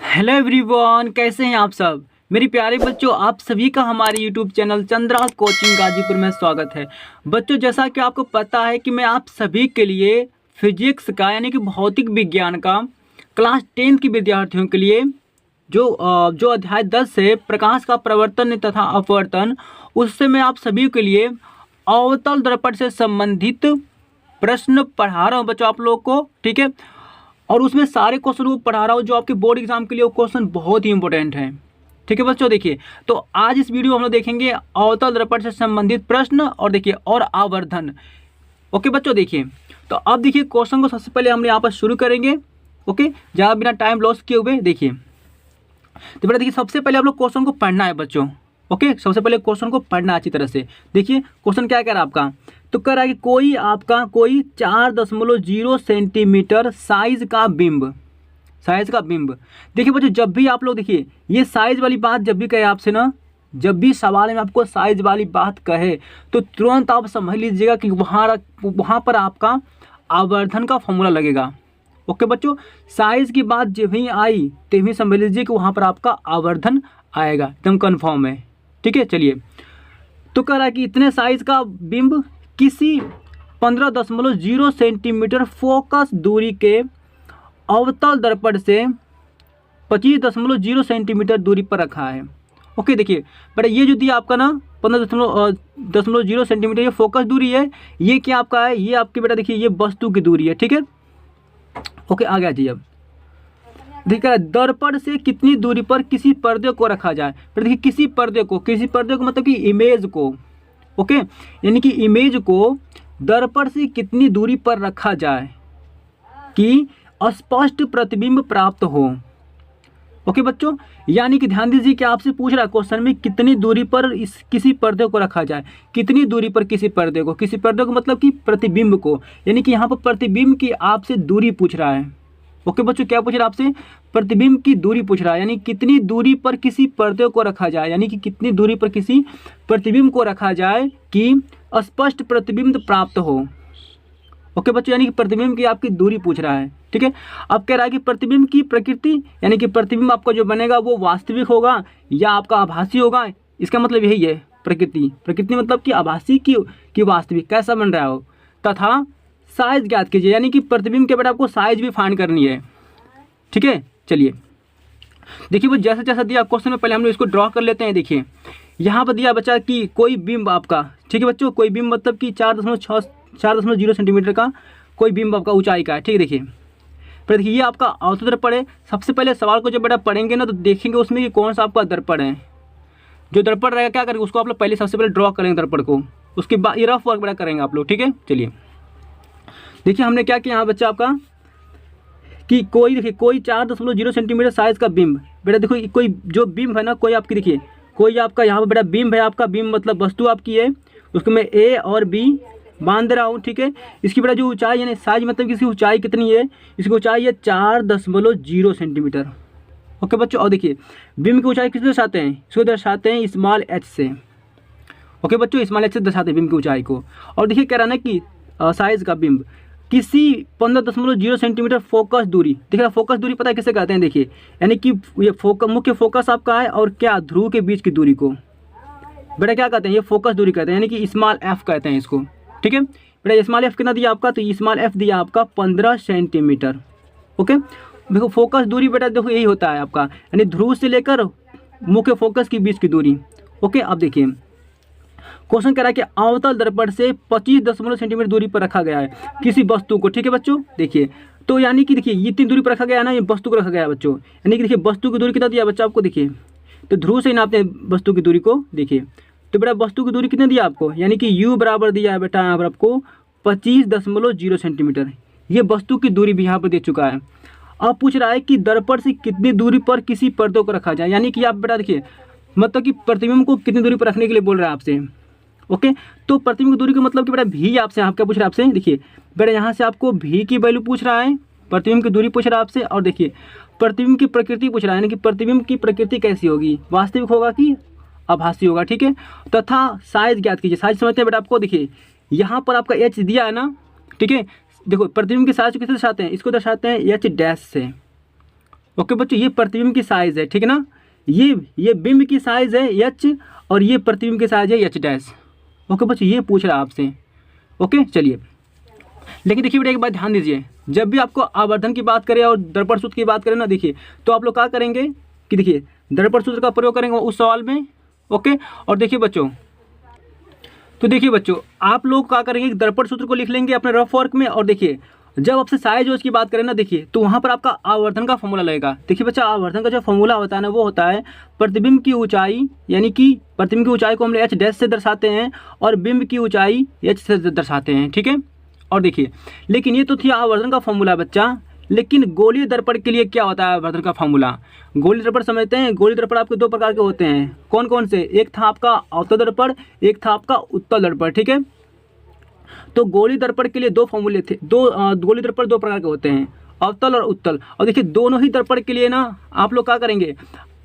Hello everyone, कैसे हैं आप सब। मेरे प्यारे बच्चों, आप सभी का हमारे YouTube channel Chandra coaching Ghazipur में स्वागत है। बच्चों, जैसा कि आपको पता है कि मैं आप सभी के लिए फिजिक्स का यानी कि भौतिक विज्ञान का क्लास 10 के विद्यार्थियों के लिए जो अध्याय 10 है प्रकाश का प्रवर्तन तथा अपवर्तन, उससे मैं आप सभी के लिए अवतल दर्पण से संबंधित प्रश्न पढ़ा रहा हूँ बच्चों आप लोग को। ठीक है, और उसमें सारे क्वेश्चन को पढ़ा रहा हूँ जो आपके बोर्ड एग्जाम के लिए वो क्वेश्चन बहुत ही इंपॉर्टेंट है। ठीक है बच्चों, देखिए तो आज इस वीडियो में हम लोग देखेंगे अवतल दर्पण से संबंधित प्रश्न और देखिए और आवर्धन। ओके बच्चों, देखिए तो अब देखिए क्वेश्चन को सबसे पहले हम यहाँ पर शुरू करेंगे। ओके, ज़्यादा बिना टाइम लॉस किए हुए देखिए। तो बेटा देखिए, सबसे पहले आप लोग क्वेश्चन को पढ़ना है बच्चों। ओके, सबसे पहले क्वेश्चन को पढ़ना अच्छी तरह से। देखिए क्वेश्चन क्या कह रहा है आपका, तो कह रहा है कि कोई 4.0 सेंटीमीटर साइज का बिंब देखिए बच्चों, जब भी आप लोग देखिए ये साइज वाली बात जब भी कहे आपसे ना, जब भी सवाल में आपको साइज वाली बात कहे तो तुरंत आप समझ लीजिएगा कि वहाँ पर आपका आवर्धन का फॉर्मूला लगेगा। ओके बच्चों, साइज की बात जब ही आई तभी समझ लीजिए कि वहाँ पर आपका आवर्धन आएगा, एकदम कन्फर्म है। ठीक है, चलिए तो कह रहा है कि इतने साइज का बिंब किसी 15.0 सेंटीमीटर फोकस दूरी के अवतल दर्पण से 25.0 सेंटीमीटर दूरी पर रखा है। ओके, देखिए बेटा ये जो दिया आपका ना 15.0 सेंटीमीटर ये फोकस दूरी है। ये क्या आपका है, ये आपकी बेटा देखिए ये वस्तु की दूरी है। ठीक है, ओके आगे आ जाइए। अब देखिए दर्पण से कितनी दूरी पर किसी पर्दे को रखा जाए। फिर देखिए किसी पर्दे को मतलब कि इमेज को। ओके, यानी कि इमेज को दर्पण से कितनी दूरी पर रखा जाए कि स्पष्ट प्रतिबिंब प्राप्त हो। ओके बच्चों, यानी कि ध्यान दीजिए कि आपसे पूछ रहा है क्वेश्चन में कितनी दूरी पर इस किसी पर्दे को रखा जाए। कितनी दूरी पर किसी पर्दे को मतलब कि प्रतिबिंब को, यानी कि यहाँ पर प्रतिबिंब की आपसे दूरी पूछ रहा है। ओके बच्चों, क्या पूछ रहा है आपसे, प्रतिबिंब की दूरी पूछ रहा है, यानी कितनी दूरी पर किसी पर्दे को रखा जाए, यानी कि कितनी दूरी पर किसी प्रतिबिंब को रखा जाए कि स्पष्ट प्रतिबिंब प्राप्त हो। ओके बच्चों, यानी कि प्रतिबिंब की आपकी दूरी पूछ रहा है। ठीक है, अब कह रहा है कि प्रतिबिंब की प्रकृति, यानी कि प्रतिबिंब आपका जो बनेगा वो वास्तविक होगा या आपका आभासी होगा। इसका मतलब यही है, प्रकृति मतलब कि आभासी की वास्तविक कैसा बन रहा हो। तथा साइज ज्ञात कीजिए, यानी कि प्रतिबिंब के बेटा आपको साइज भी फाइंड करनी है। ठीक है, चलिए देखिए वो जैसा जैसा दिया क्वेश्चन में पहले हम लोग इसको ड्रॉ कर लेते हैं। देखिए यहाँ पर दिया बच्चा कि कोई बिंब आपका, ठीक है बच्चों, कोई बिंब मतलब कि 4.0 सेंटीमीटर का कोई बिंब आपका ऊंचाई का है। ठीक है, देखिए फिर देखिए ये आपका अवतल दर्पण है। सबसे पहले सवाल को जब बेटा पढ़ेंगे ना तो देखेंगे उसमें कि कौन सा आपका दर्पण है। जो दर्पण रहेगा क्या करेंगे उसको आप लोग पहले सबसे पहले ड्रॉ करेंगे दर्पण को, उसके बाद ये रफ वर्क बेटा करेंगे आप लोग। ठीक है, चलिए देखिए हमने क्या किया यहाँ बच्चा आपका कि कोई 4.0 सेंटीमीटर साइज का बिंब। बेटा देखो कोई जो बिंब है ना, कोई आपकी देखिए कोई आपका यहाँ पर बेटा बिंब है आपका, बिंब मतलब वस्तु आपकी है, उसको मैं ए और बी बांध रहा हूँ। ठीक है, इसकी बेटा जो ऊंचाई यानी साइज मतलब कि इसकी ऊंचाई कितनी है, इसकी ऊंचाई है 4.0 सेंटीमीटर। ओके बच्चों, और देखिए बिंब की ऊंचाई किससे दर्शाते हैं, इसको दर्शाते हैं स्मॉल एच से। ओके बच्चों, स्मॉल एच से दर्शाते हैं बिंब की ऊंचाई को। और देखिए कह रहा है ना कि साइज का बिंब किसी 15.0 सेंटीमीटर फोकस दूरी। देखिए फोकस दूरी पता है किसे कहते हैं, देखिए यानी कि ये मुख्य फोकस आपका है और क्या ध्रुव के बीच की दूरी को बेटा क्या कहते हैं, ये फोकस दूरी कहते हैं, यानी कि स्मॉल एफ कहते हैं इसको। ठीक है बेटा, स्मॉल एफ कितना दिया आपका, तो स्मॉल एफ दिया आपका 15 सेंटीमीटर। ओके देखो फोकस दूरी बेटा देखो यही होता है आपका, यानी ध्रुव से लेकर मुख्य फोकस के बीच की दूरी। ओके, अब देखिए क्वेश्चन कह रहा है कि अवतल दर्पण से 25.0 सेंटीमीटर दूरी पर रखा गया है किसी वस्तु को। ठीक है बच्चों, देखिए तो यानी कि देखिए ये इतनी दूरी पर रखा गया है ना, ये वस्तु को रखा गया है बच्चों, यानी कि देखिए वस्तु की दूरी कितना दिया बच्चा आपको, देखिए तो ध्रुव से ही नापते हैं वस्तु की दूरी को। देखिए तो बेटा वस्तु की दूरी कितने दिया आपको, यानी कि u बराबर दिया है बेटा यहाँ पर आपको 25.0 सेंटीमीटर। ये वस्तु की दूरी भी यहाँ पर दे चुका है। अब पूछ रहा है कि दर्पण से कितनी दूरी पर किसी पर्दे को रखा जाए, यानी कि आप बेटा देखिए मतलब कि प्रतिबिंब को कितनी दूरी पर रखने के लिए बोल रहा है आपसे। ओके, तो प्रतिबिंब की दूरी का मतलब कि बेटा भी आपसे यहाँ क्या पूछ रहा है आपसे, देखिए बेटा यहाँ से आपको भी की वैल्यू पूछ रहा है, प्रतिबिंब की दूरी पूछ रहा है आपसे, और देखिए प्रतिबिंब की प्रकृति पूछ रहा है, यानी कि प्रतिबिंब की प्रकृति कैसी होगी, वास्तविक होगा कि आभासी होगा। ठीक है, तथा साइज ज्ञात कीजिए। साइज समझते हैं बेटा आपको, देखिए यहाँ पर आपका एच दिया है ना। ठीक है, देखो प्रतिबिंब की साइज को किससे दर्शाते हैं, इसको दर्शाते हैं एच डैश से। ओके बच्चों, ये प्रतिबिंब की साइज़ है, ठीक है ना। ये बिंब की साइज़ है एच और ये प्रतिबिंब की साइज़ है एच डैश। ओके बच्चों, ये पूछ रहा है आपसे। ओके चलिए, लेकिन देखिए बेटा एक बात ध्यान दीजिए, जब भी आपको आवर्धन की बात करें और दर्पण सूत्र की बात करें ना, देखिए तो आप लोग क्या करेंगे कि देखिए दर्पण सूत्र का प्रयोग करेंगे उस सवाल में। ओके, और देखिए बच्चों, तो देखिए बच्चों आप लोग क्या करेंगे, दर्पण सूत्र को लिख लेंगे अपने रफ वर्क में। और देखिए जब आपसे साइज की बात करें ना, देखिए तो वहाँ पर आपका आवर्धन का फॉर्मूला लगेगा। देखिए बच्चा, आवर्धन का जो फॉर्मूला होता है ना, वो होता है प्रतिबिंब की ऊंचाई, यानी कि प्रतिबिंब की ऊंचाई को हम एच डैश से दर्शाते हैं और बिंब की ऊंचाई एच से दर्शाते हैं, ठीक है। और देखिए, लेकिन ये तो थी आवर्धन का फॉर्मूला बच्चा, लेकिन गोलीय दर्पण के लिए क्या होता है आवर्धन का फॉर्मूला। गोलीय दर्पण समझते हैं। गोलीय दर्पण आपके दो प्रकार के होते हैं, कौन कौन से, एक था आपका अवतल दर्पण, एक था आपका उत्तल दर्पण, ठीक है। तो गोलीय दर्पण के लिए दो फॉर्मूले थे, गोलीय दर्पण दो प्रकार के होते हैं, अवतल और उत्तल। और देखिए दोनों ही दर्पण के लिए ना आप लोग क्या करेंगे,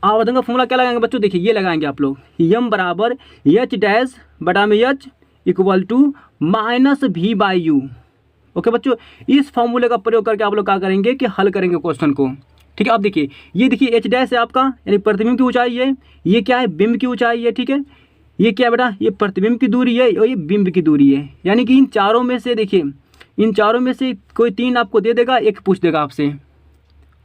आवर्धन का फॉर्मूला क्या लगाएंगे बच्चों, देखिए ये लगाएंगे आप लोग, यम बराबर एच डैश बटा में H equal to minus V by U. Okay बच्चों, इस फॉर्मूले का प्रयोग करके आप लोग क्या करेंगे कि हल करेंगे क्वेश्चन को, ठीक है। अब देखिए, ये देखिए एच डैश है आपका, यानी प्रतिबिंब की ऊंचाई है, ये क्या है बिंब की ऊंचाई है, ठीक है। ये क्या बेटा, ये प्रतिबिंब की दूरी है और ये बिंब की दूरी है, यानी कि इन चारों में से देखिए, इन चारों में से कोई तीन आपको दे देगा, एक पूछ देगा आपसे।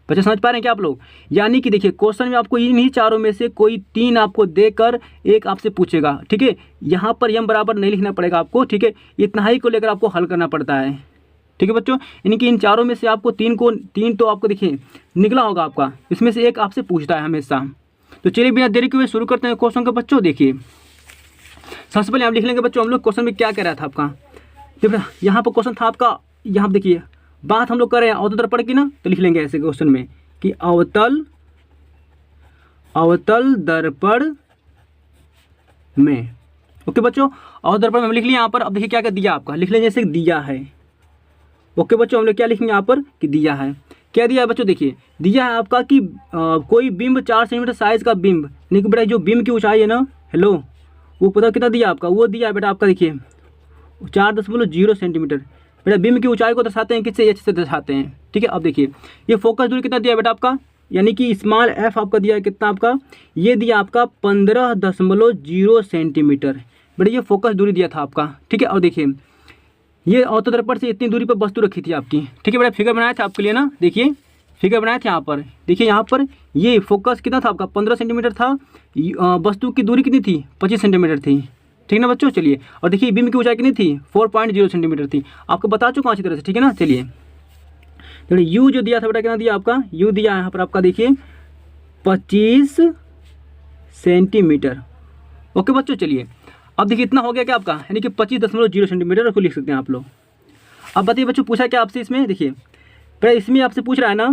बच्चे समझ पा रहे हैं क्या आप लोग, यानी कि देखिए क्वेश्चन में आपको इन्हीं चारों में से कोई तीन आपको देकर एक आपसे पूछेगा, ठीक है। यहाँ पर यम बराबर नहीं लिखना पड़ेगा आपको, ठीक है, इतना ही को लेकर आपको हल करना पड़ता है, ठीक है बच्चों। यानी कि इन चारों में से आपको तीन तो आपको देखिए निकला होगा आपका, इसमें से एक आपसे पूछता है हमेशा। तो चलिए बिना देरी के हुए शुरू करते हैं क्वेश्चन का बच्चों। देखिए सबसे पहले आप लिख लेंगे बच्चों, हम लोग क्वेश्चन में क्या कह रहा था आपका, देखिए यहाँ पर क्वेश्चन था आपका, यहाँ देखिए बात हम लोग कर रहे हैं अवतल दर्पण की ना, तो लिख लेंगे ऐसे क्वेश्चन में कि अवतल दर्पण में। ओके बच्चों, अवतल दर्पण में हम लिख लिया यहाँ पर। अब देखिए क्या क्या दिया आपका, लिख लेंगे जैसे दिया है। ओके बच्चों, हम लोग क्या लिखेंगे यहाँ पर कि दिया है, क्या दिया है बच्चों, देखिए दिया है आपका कि कोई बिंब 4 सेंटीमीटर साइज का बिंब, यानी कि बेटा जो बिंब की ऊंचाई है ना, हेलो, वो पता कितना दिया आपका, वो दिया है बेटा आपका देखिए 4.0 सेंटीमीटर। बेटा बिंब की ऊंचाई को दर्शाते हैं किससे, एच से दर्शाते हैं, ठीक है। अब देखिए ये फोकस दूरी कितना दिया है बेटा आपका, यानी कि स्मॉल एफ आपका दिया है कितना आपका, ये दिया आपका 15.0 सेंटीमीटर। बेटा ये फोकस दूरी दिया था आपका, ठीक है। और देखिए ये अवतल दर्पण से इतनी दूरी पर वस्तु रखी थी आपकी, ठीक है। बेटा फिगर बनाया था आपके लिए ना, देखिए फिगर बनाए थे यहाँ पर, देखिए यहाँ पर ये फोकस कितना था आपका 15 सेंटीमीटर था, वस्तु की दूरी कितनी थी 25 सेंटीमीटर थी, ठीक ना बच्चों। चलिए, और देखिए बिंब की ऊंचाई कितनी थी 4.0 सेंटीमीटर थी, आपको बता चुका अच्छी तरह से, ठीक है ना। चलिए यू जो दिया था बेटा कितना दिया आपका, यू दिया यहाँ पर आपका देखिए 25 सेंटीमीटर। ओके बच्चों, चलिए अब देखिए इतना हो गया क्या आपका, यानी कि 25.0 सेंटीमीटर को लिख सकते हैं आप लोग। अब बताइए बच्चों पूछा क्या आपसे इसमें, देखिए बेटा इसमें आपसे पूछ रहा है ना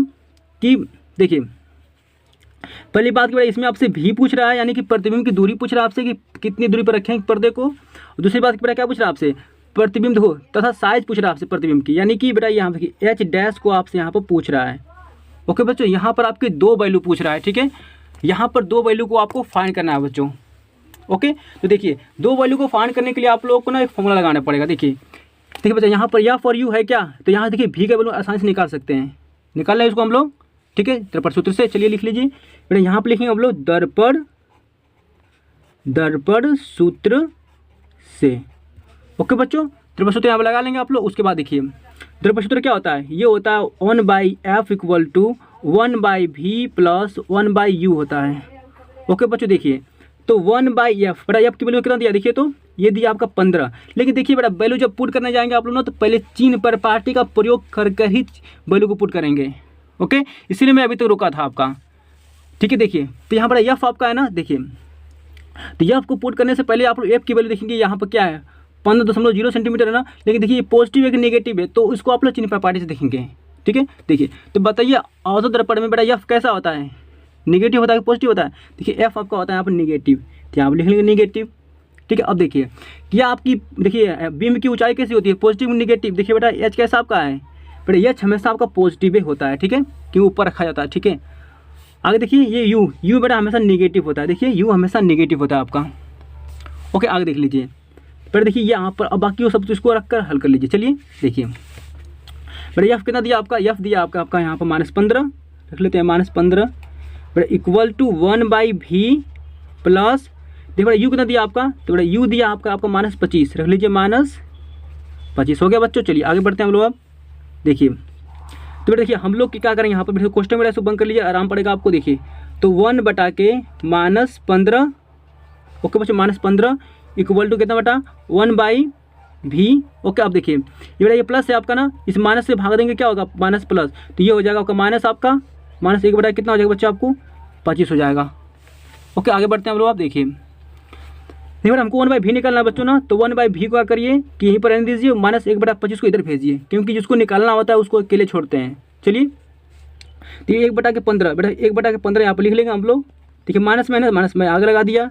कि देखिए पहली बात की बेटा इसमें आपसे भी पूछ रहा है, यानी कि प्रतिबिंब की दूरी पूछ रहा है आपसे कि कितनी दूरी पर रखें पर्दे को। दूसरी बात की बेटा क्या पूछ रहा है आपसे, प्रतिबिंब देखो तथा साइज पूछ रहा है आपसे प्रतिबिंब की, यानी कि बेटा यहाँ देखिए एच डैश को आपसे यहाँ पर पूछ रहा है। ओके बच्चों, यहाँ पर आपके दो वैल्यू पूछ रहा है, ठीक है। यहाँ पर दो वैल्यू को आपको फाइंड करना है बच्चों। ओके, तो देखिए दो वैल्यू को फाइंड करने के लिए आप लोगों को ना एक फॉर्मूला लगाना पड़ेगा। देखिए बच्चा यहाँ पर या फॉर यू है क्या, तो यहाँ देखिए भी का वैल्यू आसानी से निकाल सकते हैं, निकाल लें इसको हम लोग, ठीक है, दर्पण सूत्र से। चलिए लिख लीजिए बेटा, यहाँ पर लिखेंगे हम लोग दर्पण सूत्र से। ओके बच्चों, दर्पण सूत्र यहाँ पर लगा लेंगे आप लोग। उसके बाद देखिए दर्पण सूत्र क्या होता है, ये होता है 1/f equal to 1/v plus 1/u होता है। ओके बच्चों, देखिए तो 1/f, बेटा एफ की वैल्यू कितना दिया, देखिए तो ये दिया आपका 15। लेकिन देखिए बेटा वैल्यू जब पुट करने जाएंगे आप लोग ना, तो पहले चिन्ह पर पार्टी का प्रयोग कर ही वैल्यू को पुट करेंगे। ओके, इसीलिए मैं अभी तक रुका था आपका, ठीक है। देखिए तो यहाँ पर एफ आपका है ना, देखिए तो एफ को पुट करने से पहले आप लोग एफ की वैल्यू देखेंगे, यहाँ पर क्या है 15.0 सेंटीमीटर है ना, लेकिन देखिए पॉजिटिव है कि नेगेटिव है, तो इसको आप लोग चिन्ह पर पार्टी से देखेंगे, ठीक है। देखिए तो बताइए अवतल दर्पण में बेटा एफ कैसा होता है, नेगेटिव होता है कि पॉजिटिव होता है, देखिए एफ आपका होता है यहाँ पर नेगेटिव, तो यहाँ पर लिख लेंगे नेगेटिव, ठीक है। अब देखिए क्या आपकी देखिए बीम की ऊंचाई कैसी होती है, पॉजिटिव नेगेटिव। देखिए बेटा एच कैसा आपका है, बेटा एच हमेशा आपका पॉजिटिव होता है, ठीक है, क्यों ऊपर रखा जाता है, ठीक है। आगे देखिए ये यू बेटा हमेशा नेगेटिव होता है, देखिए यू हमेशा नेगेटिव होता है आपका। ओके, आगे देख लीजिए बेटा, देखिए यहाँ पर अब बाकी वो सब इसको रखकर हल कर लीजिए। चलिए देखिए बेटा एफ कितना दिया आपका, एफ दिया आपका यहाँ पर -15, रख लेते हैं -15 बेटा इक्वल टू 1/v प्लस देखो बेटा यू कितना दिया आपका, तो बेटा यू दिया आपका -25, रख लीजिए -25 हो गया बच्चों। चलिए आगे बढ़ते हैं हम लोग। अब देखिए तो बेटा देखिए हम लोग क्या करेंगे यहाँ पर क्वेश्चन में बंद कर लीजिए, आराम पड़ेगा आपको। देखिए तो 1/-15 ओके बच्चों, -15 इक्वल टू कितना बेटा 1/v। ओके अब देखिए ये बेटा ये प्लस है आपका ना, इस माइनस से भाग देंगे क्या होगा माइनस प्लस, तो ये हो जाएगा आपका आपका -1 कितना हो जाएगा बच्चा आपको 25 हो जाएगा। ओके आगे बढ़ते हैं हम लोग। आप देखिए बेटा हमको 1/v निकालना है बच्चों ना, तो 1/v को क्या करिए कि यहीं पर रहने दीजिए, -1/25 को इधर भेजिए, क्योंकि जिसको निकालना होता है उसको अकेले छोड़ते हैं। चलिए तो ये 1/15 बेटा 1/15 यहाँ पर लिख लेंगे हम लोग। देखिए माइनस में आगे लगा दिया।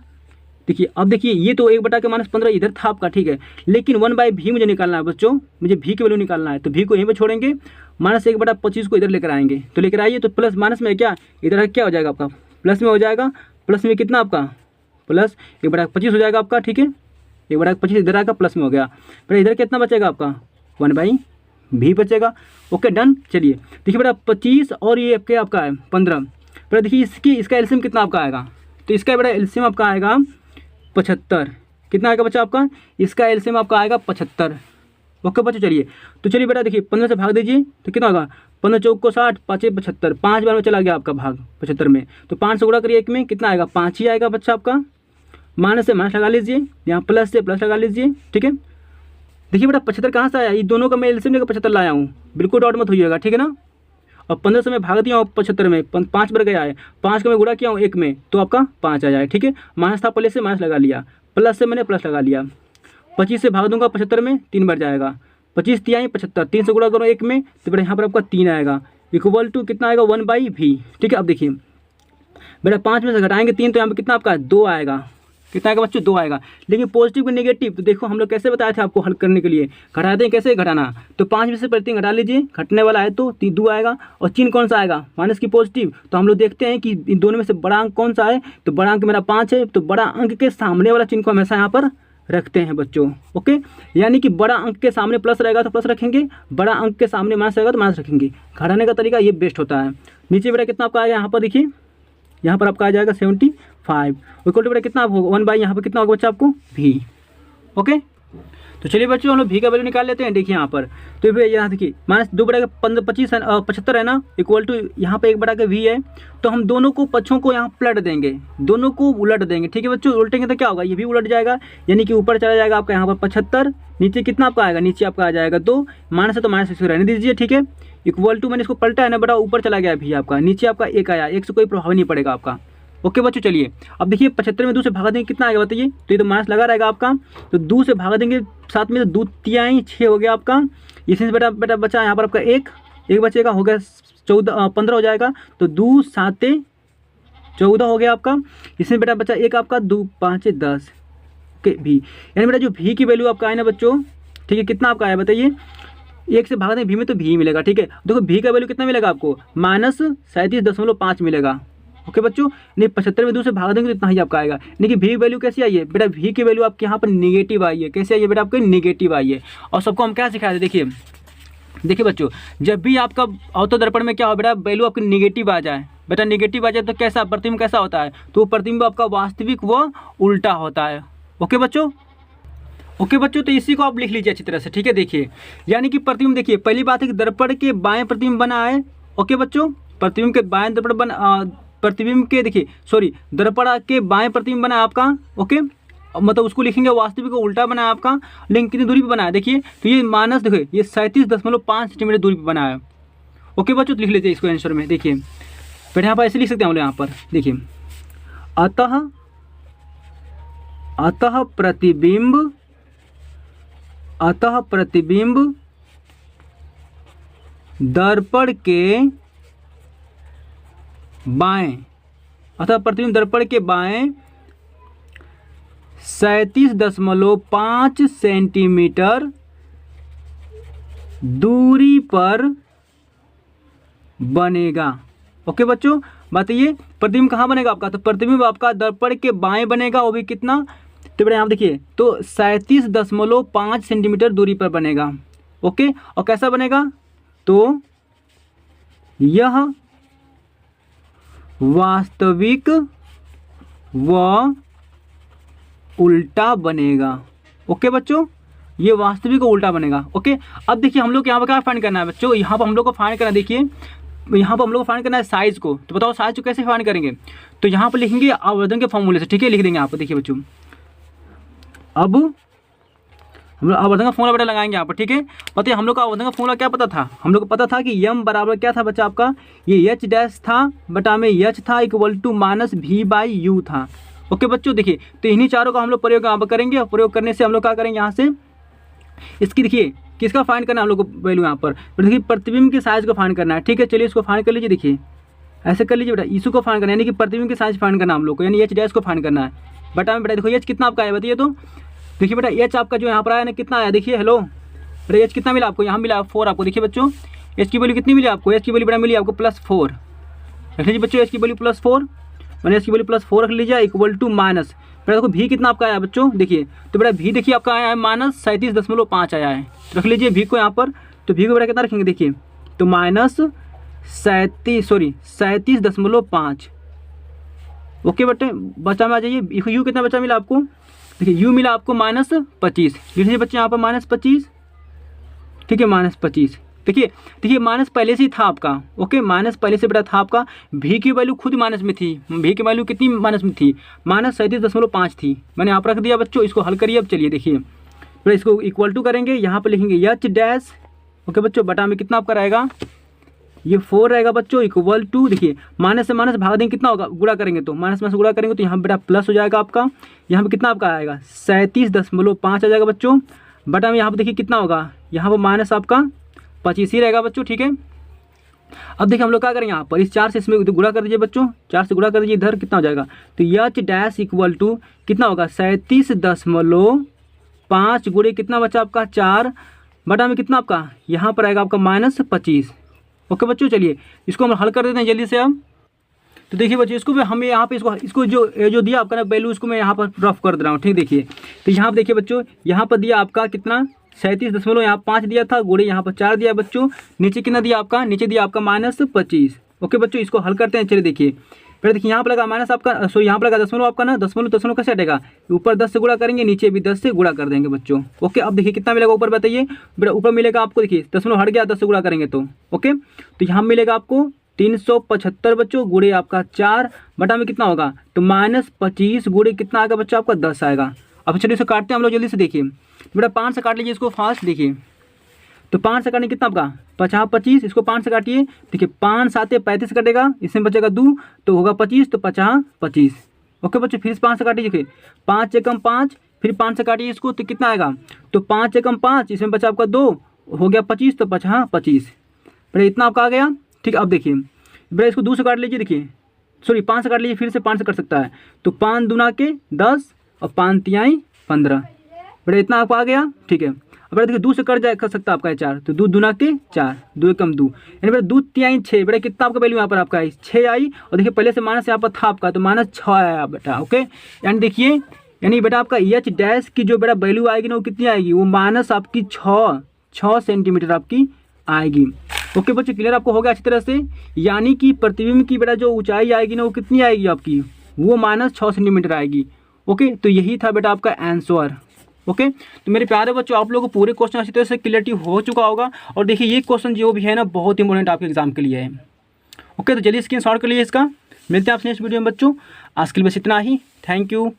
देखिए अब देखिए ये तो 1/15 इधर था आपका, ठीक है, लेकिन 1/v मुझे निकालना है बच्चों, मुझे v की वैल्यू निकालना है, तो v को यहीं पर छोड़ेंगे, -1/25 को इधर लेकर आएंगे, तो लेकर आइए तो प्लस माइनस में क्या इधर क्या हो जाएगा आपका प्लस में हो जाएगा, प्लस में कितना आपका प्लस 1/25 हो जाएगा आपका, ठीक है 1/25 इधर आएगा प्लस में हो गया। बेटा इधर कितना बचेगा आपका 1/v बचेगा। Okay done. चलिए देखिए बेटा 25 और ये आपका है 15, बेटा देखिए इसका एलसीएम कितना आपका आएगा, तो इसका बेटा एलसीएम आपका आएगा 75, कितना आएगा बच्चा आपका, इसका एलसीएम आपका आएगा 75। ओके बच्चों चलिए तो चलिए बेटा देखिए 15 से भाग दीजिए तो कितना होगा 15 चौक को 60, 5 75, 5 बार में चला गया आपका भाग 75 में, तो 5 से गुणा करिए 1 में कितना आएगा 5 ही आएगा बच्चा आपका। माइनस से माइनस लगा लीजिए, यहाँ प्लस से प्लस लगा लीजिए, ठीक है। देखिए बेटा 75 कहाँ से आया, ये दोनों का मैं एलसीएम लेकर 75 लाया हूँ, बिल्कुल डाउट मत होइएगा, ठीक है ना। और 15 से मैं भाग दिया हूँ 75 में, 5 बार गया है, 5 का मैं गुणा किया हूँ 1 में, तो आपका 5 आ जाए, ठीक है। माइनस था पहले से माइनस लगा लिया, प्लस से मैंने प्लस लगा लिया, 25 से भाग दूंगा 75 में 3 बार जाएगा, 25 3 आई 75, 3 से गुणा करो 1 में, तो बेटा यहाँ पर आपका 3 आएगा इक्वल टू कितना आएगा 1/v, ठीक है। अब देखिए बेटा 5 में से घटाएंगे 3 तो यहाँ पर कितना आपका 2 आएगा, कितना आएगा बच्चों 2 आएगा। लेकिन पॉजिटिव का नेगेटिव तो देखो हम लोग कैसे बताए थे आपको हल करने के लिए, घटाते हैं कैसे घटाना, तो 5 में से प्रति घटा लीजिए, घटने वाला है तो 2 आएगा, और चिन्ह कौन सा आएगा माइनस की पॉजिटिव, तो हम लोग देखते हैं कि इन दोनों में से बड़ा अंक कौन सा है, तो बड़ा अंक मेरा 5 है, तो बड़ा अंक के सामने वाला चिन्ह को हमेशा यहाँ पर रखते हैं बच्चों। ओके यानी कि बड़ा अंक के सामने प्लस रहेगा तो प्लस रखेंगे, बड़ा अंक के सामने माइनस रहेगा तो माइनस रखेंगे। घटाने का तरीका ये बेस्ट होता है। नीचे बेटा कितना आपका आएगा यहाँ पर देखिए, यहाँ पर आपका आ जाएगा 75 इक्वल टू बेटा कितना होगा 1/, यहाँ पर कितना होगा बच्चा आपको v। ओके तो चलिए बच्चों हम लोग v का वैल्यू निकाल लेते हैं। देखिए यहाँ पर तो फिर यहाँ देखिए -2/25 है 75 है ना, इक्वल टू यहाँ पे 1/v है, तो हम दोनों को पक्षों को यहाँ पलट देंगे, दोनों को उलट देंगे, ठीक है बच्चों। उलटेंगे तो क्या होगा ये भी उलट जाएगा, यानी कि ऊपर चला जाएगा आपका यहाँ पर 75, नीचे कितना आपका आएगा, नीचे आपका आ जाएगा 2, माइनस है तो माइनस इसको रहने दीजिए, ठीक है। इक्वल टू मैंने इसको पलटा है ना बेटा, ऊपर चला गया भी आपका, नीचे आपका 1 आया, 1 से कोई प्रभाव नहीं पड़ेगा आपका। ओके बच्चों चलिए अब देखिए 75 में 2 से भागा देंगे कितना आएगा बताइए, तो ये तो माइनस लगा रहेगा आपका, तो 2 से भागा देंगे, साथ में 2 3 6 हो गया आपका, इसमें बेटा बचा यहाँ पर आपका 1 बचेगा, हो गया 15 हो जाएगा, तो 2 7 14 हो गया आपका, इसमें बेटा बचा 1 आपका 2 5 10 ओके v, यानी बेटा जो v की वैल्यू आपका है ना बच्चों, ठीक है कितना आपका आया बताइए, 1 से भागा दें v में तो v मिलेगा, ठीक है। देखो v का वैल्यू कितना मिलेगा आपको -37.5 मिलेगा। ओके बच्चों नहीं 75 में 2 से भाग देंगे तो इतना ही आपका आएगा। देखिए v वैल्यू कैसी आई है बेटा, v की वैल्यू आपके यहाँ पर निगेटिव आई है, कैसे आई है बेटा आपके निगेटिव आई है। और सबको हम क्या सिखाए थे देखिए बच्चों, जब भी आपका अवतल दर्पण में क्या हो बेटा वैल्यू आपकी निगेटिव आ जाए, बेटा निगेटिव आ जाए तो कैसा प्रतिबिंब कैसा होता है, तो वो प्रतिबिंब आपका वास्तविक व उल्टा होता है। ओके बच्चों तो इसी को आप लिख लीजिए अच्छी तरह से, ठीक है। देखिए यानी कि प्रतिबिंब देखिए पहली बात है कि दर्पण के बाएं प्रतिबिंब बना है। ओके बच्चों प्रतिबिंब के बाएं प्रतिबिंब के देखिए दर्पण के बाएं प्रतिबिंब बना है आपका। ओके मतलब उसको लिखेंगे वास्तविक को उल्टा बना है आपका, लेकिन कितनी दूरी पे बना है देखिए, तो ये माइनस देखिए ये 37.5 सेंटीमीटर दूरी पे बना है। ओके बच्चों तो लिख लेते हैं इसको आंसर में। देखिए फिर यहाँ पर ऐसे लिख सकते हैं हम लोग यहाँ पर देखिए, अतः प्रतिबिंब दर्पण के बाएं, अतः प्रतिबिंब दर्पण के बाएं 37.5 सेंटीमीटर दूरी पर बनेगा। ओके बच्चों बताइए प्रतिबिंब कहाँ बनेगा आपका, तो प्रतिबिंब आपका दर्पण के बाएं बनेगा, वो भी कितना, तो बेटा यहाँ देखिए तो 37.5 सेंटीमीटर दूरी पर बनेगा। ओके और कैसा बनेगा, तो यह वास्तविक व उल्टा बनेगा। ओके बच्चों, ये वास्तविक और उल्टा बनेगा। ओके, अब देखिए हम लोग यहाँ पर क्या फाइंड करना है बच्चों, यहाँ पर हम लोग को फाइंड करना है, देखिए यहाँ पर हम लोग को फाइंड करना है साइज को। तो बताओ साइज को कैसे फाइंड करेंगे, तो यहाँ पर लिखेंगे आवर्धन के फॉर्मूले से। ठीक है, लिख देंगे यहाँ पर। देखिए बच्चों, अब हम लोग आवर्धन का फॉर्मूला बेटा लगाएंगे यहाँ पर। ठीक है, पता है हम लोग का आवर्धन का फॉर्मूला क्या पता था, हम लोग को पता था कि यम बराबर क्या था बच्चा आपका, ये एच डैश था बटा में एच था equal to minus V by U था। ओके बच्चों, देखिए तो इन्हीं चारों का हम लोग प्रयोग यहाँ पर करेंगे, और प्रयोग करने से हम लोग क्या करेंगे यहाँ से, इसकी देखिए किसका फाइंड करना है हम लोग को वैल्यू यहाँ पर, देखिए प्रतिबिंब की साइज को फाइंड करना है। ठीक है, चलिए इसको फाइंड कर लीजिए। देखिए ऐसे कर लीजिए बेटा, इशू को फाइंड करना है, यानी कि प्रतिबिंब की साइज फाइंड करना है हम लोग को, यानी एच डैश को फाइंड करना है। बटा में बेटा देखो एच कितना आपका है बताइए, तो देखिए बेटा एच आपका जो यहाँ पर आया ना कितना आया, देखिए हेलो बेटा एच कितना मिला आपको, यहाँ मिला 4 आपको। देखिए बच्चों एच की वैल्यू कितनी मिली आपको, एच की वैल्यू बेटा मिली आपको +4। रख लीजिए बच्चों एच की वैल्यू +4, मैंने एच की वैल्यू +4 रख लीजिए इक्वल टू माइनस, बेटा देखो भी कितना आपका आया बच्चों, देखिए तो बेटा भी देखिए आपका आया है -37.5 आया है। तो रख लीजिए भी को यहाँ पर, तो भी को बेटा कितना रखेंगे, देखिए तो -37.5। ओके बेटे, बचा में आ जाइए, यू कितना बचा मिला आपको, देखिए यू मिला आपको -25। लिख लीजिए बच्चे यहाँ पर -25। ठीक है, -25। देखिए देखिए माइनस पहले से ही था आपका। ओके, माइनस पहले से बेटा था आपका, भी की वैल्यू खुद माइनस में थी, भी की वैल्यू कितनी माइनस में थी, -37.5 थी, मैंने यहाँ पर रख दिया बच्चों। इसको हल करिए अब, चलिए देखिए तो इसको इक्वल टू करेंगे, यहाँ पर लिखेंगे एच डैश। ओके बच्चों, बटा में कितना आपका रहेगा, ये 4 रहेगा बच्चों इक्वल टू, देखिए माइनस से माइनस भाग देंगे कितना होगा, गुणा करेंगे तो माइनस में से गुणा करेंगे तो यहाँ बेटा प्लस हो जाएगा आपका, यहाँ पे कितना आपका आएगा 37.5 आ जाएगा बच्चों। बटा में यहाँ पर देखिए कितना होगा, यहाँ पर माइनस आपका 25 ही रहेगा बच्चों। ठीक है, अब देखिए हम लोग क्या करेंगे, यहाँ पर इस 4 से इसमें गुणा कर दीजिए बच्चों, 4 से गुणा कर दीजिए, इधर कितना हो जाएगा, तो एच डैश इक्वल टू कितना होगा 37.5 गुणे कितना बचा आपका 4, बटा में कितना आपका यहाँ पर आएगा आपका -25। ओके बच्चों, चलिए इसको हम हल कर देते हैं जल्दी से हम। तो देखिए बच्चों इसको भी हम यहाँ पे इसको जो दिया आपका ना वैल्यू, इसको मैं यहाँ पर रफ कर दे रहा हूँ। ठीक, देखिए तो यहाँ पर देखिए बच्चों, यहाँ पर दिया आपका कितना 37.5 दिया था, गुणे यहाँ पर 4 दिया बच्चों, नीचे कितना दिया आपका, नीचे दिया आपका -25। ओके बच्चों, इसको हल करते हैं। चलिए देखिए फिर देखिए यहाँ पर लगा माइनस आपका, सॉरी यहाँ पर लगा दशमलव आपका ना, दशमलव कैसे हटेगा, ऊपर 10 से गुणा करेंगे, नीचे भी 10 से गुणा कर देंगे बच्चों। ओके, अब देखिए कितना मिलेगा ऊपर बताइए, बेटा ऊपर मिलेगा आपको, देखिए दशमलव हट गया 10 से गुणा करेंगे तो। ओके, तो यहाँ मिलेगा आपको 375 बच्चों गुणे आपका 4, बटा में कितना होगा, तो -25 गुणे कितना आएगा बच्चों आपका 10 आएगा। अब चलिए इसे काटते हैं हम लोग जल्दी से। देखिए बेटा 5 से काट लीजिए इसको फास्ट, देखिए तो 5 से काटने कितना आपका 50 25, इसको 5 से काटिए, देखिए 5 7 35 कटेगा, इसमें बचेगा 2 तो होगा 25, तो 50 25। ओके बच्चों, फिर 5 से काटिए, देखिए 5 एकम 5, फिर 5 से काटिए इसको तो कितना आएगा, तो 5 एकम 5, इसमें बचा आपका 2 हो गया 25, तो 50 25, बेटा इतना आपका आ गया। ठीक, अब देखिए बेटा इसको 2 से काट लीजिए, देखिए सॉरी 5 से काट लीजिए, फिर से 5 से कट सकता है, तो 5 दूना के 10 और 5 तिहाई 15, बेटा इतना आपको आ गया। ठीक है, अब बेटा देखिए 2 से कट जाए कर सकता है आपका 4, तो 2 दूना के 4, 2 एकम 2, यानी बेटा 2 तिहाई 6, बेटा कितना आपका वैल्यू यहाँ पर आपका 6 आई, और देखिए पहले से माइनस यहाँ पर था आपका, तो -6 आया बेटा। ओके, यानी देखिए यानी बेटा आपका एच डैश की जो बेटा वैल्यू आएगी ना वो कितनी आएगी, वो माइनस आपकी 6 सेंटीमीटर आपकी आएगी। ओके बच्चों, क्लियर आपको हो गया अच्छी तरह से, यानी कि प्रतिबिंब की बेटा जो ऊंचाई आएगी ना वो कितनी आएगी आपकी, वो -6 सेंटीमीटर आएगी। ओके, तो यही था बेटा आपका आंसर। ओके, तो मेरे प्यारे बच्चों आप लोगों को पूरे क्वेश्चन अच्छी तरह से क्लियरिटी हो चुका होगा, और देखिए ये क्वेश्चन जो भी है ना बहुत इंपॉर्टेंट आपके एग्जाम के लिए है। ओके, तो चलिए स्क्रीनशॉट कर लीजिए इसका, मिलते हैं आपसे नेक्स्ट वीडियो में बच्चों, आज के लिए बस इतना ही, थैंक यू।